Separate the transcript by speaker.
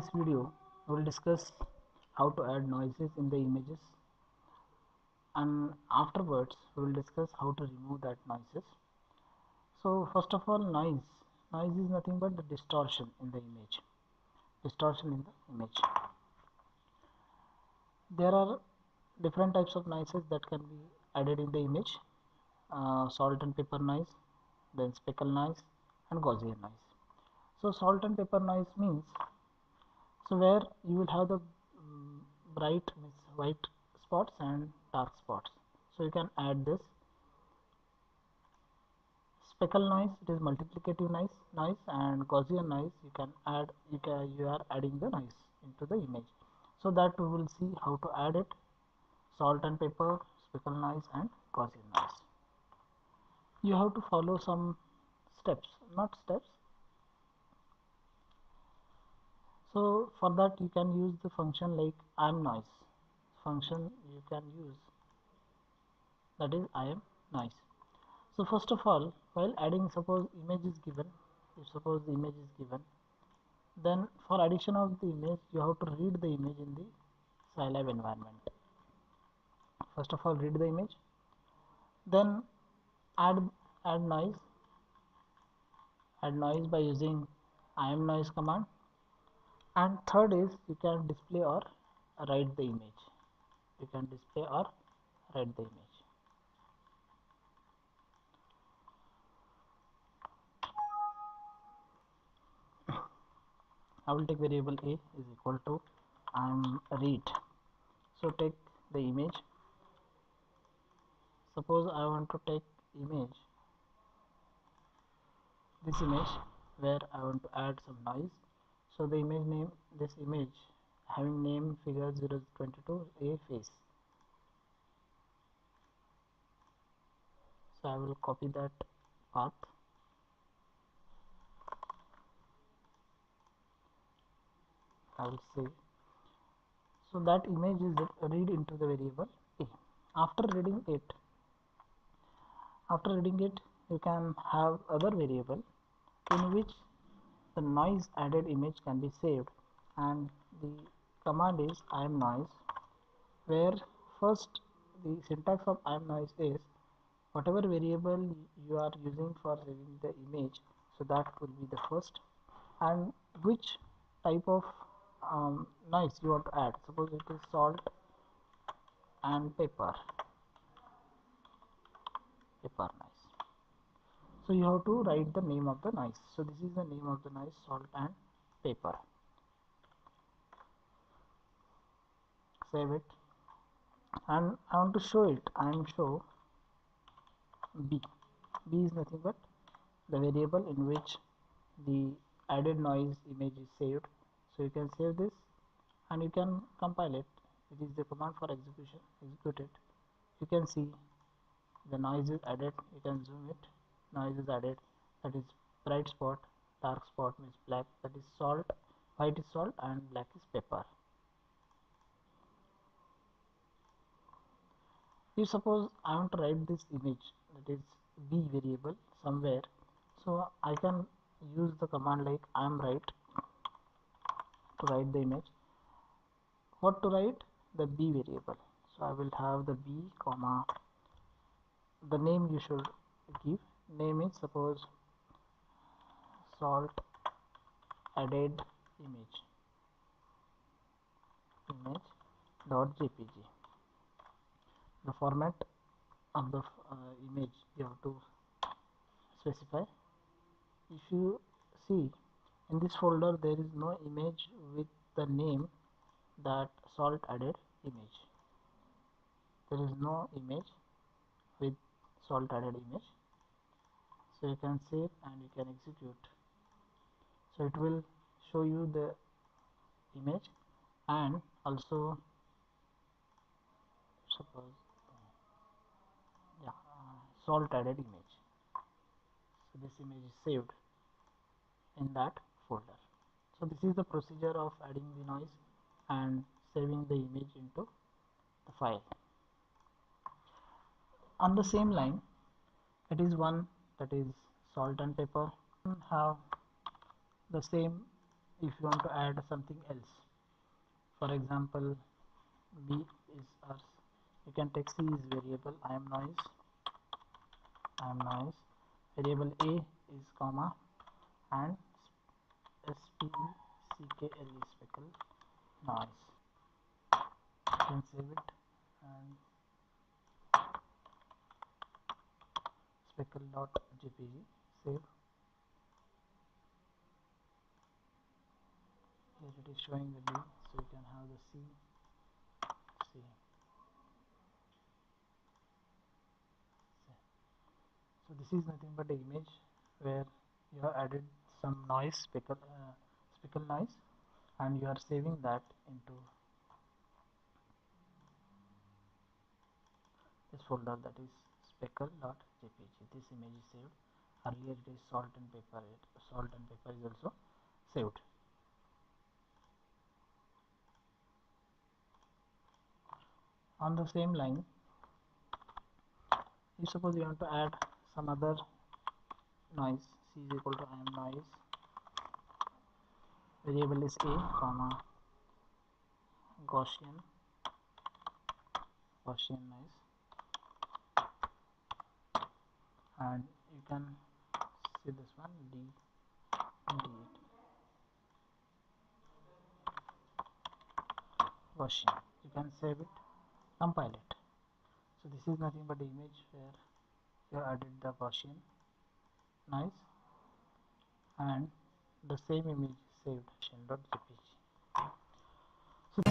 Speaker 1: this video we will discuss how to add noises in the images, and afterwards we will discuss how to remove that noises. So first of all, noise is nothing but the distortion in the image. There are different types of noises that can be added in the image: salt and pepper noise, then speckle noise, and Gaussian noise. So salt and pepper noise means, so where you will have the bright means white spots and dark spots. So you can add this. Speckle noise, it is multiplicative noise, and Gaussian noise you are adding the noise into the image. So that we will see how to add it: salt and pepper, speckle noise, and Gaussian noise. You have to follow some steps, not steps. So for that you can use the function like I'm noise function you can use, that is I am noise. So first of all, while adding, suppose image is given, then for addition of the image you have to read the image in the Scilab environment. First of all, read the image, then add noise. Add noise by using im noise command, and third is you can display or write the image. I will take variable a is equal to read. So take the image. Suppose I want to take this image where I want to add some noise. So the image name, this image having name figure 022 a face. So I will copy that path. I will say, so that image is read into the variable a. After reading it, you can have other variable in which the noise added image can be saved, and the command is im noise, where first the syntax of im noise is whatever variable you are using for saving the image, so that will be the first, and which type of noise you want to add. Suppose it is salt and pepper noise. So you have to write the name of the noise. So this is the name of the noise, salt and pepper. Save it, and I want to show it. I am show b. B is nothing but the variable in which the added noise image is saved. So you can save this and you can compile it. It is the command for execution. Execute it. You can see the noise is added. You can zoom it. Noise is added. That is bright spot, dark spot means black. That is salt. White is salt and black is pepper. If suppose I want to write this image, that is b variable somewhere, so I can use the command like imWrite to write the image. What to write? The b variable. So I will have the b comma, the name you should give. Name is suppose salt added image dot jpg. The format of the image you have to specify. If you see in this folder, there is no image with the name that salt added image. There is no image with salt added image. So you can save and you can execute. So it will show you the image and also suppose salt added image. So this image is saved in that folder. So this is the procedure of adding the noise and saving the image into the file. On the same line, it is one, that is salt and pepper, have the same if you want to add something else, for example b is our, you can take c is variable I am noise, variable a is comma, and speckle speckle noise. You can save it and speckle.jpg, save. Here it is showing the B, so you can have the C. So this is nothing but the image where you have added some noise, speckle noise, and you are saving that into this folder, that is speckle.jpg. This image is saved. Earlier it is salt and pepper. Salt and pepper is also saved. On the same line, you suppose you want to add some other noise. C is equal to I am noise, variable is a comma Gaussian noise, and you can see this one D8 Gaussian. You can save it, compile it. So this is nothing but the image where you added the Gaussian noise, and the same image saved Gaussian.jpg. So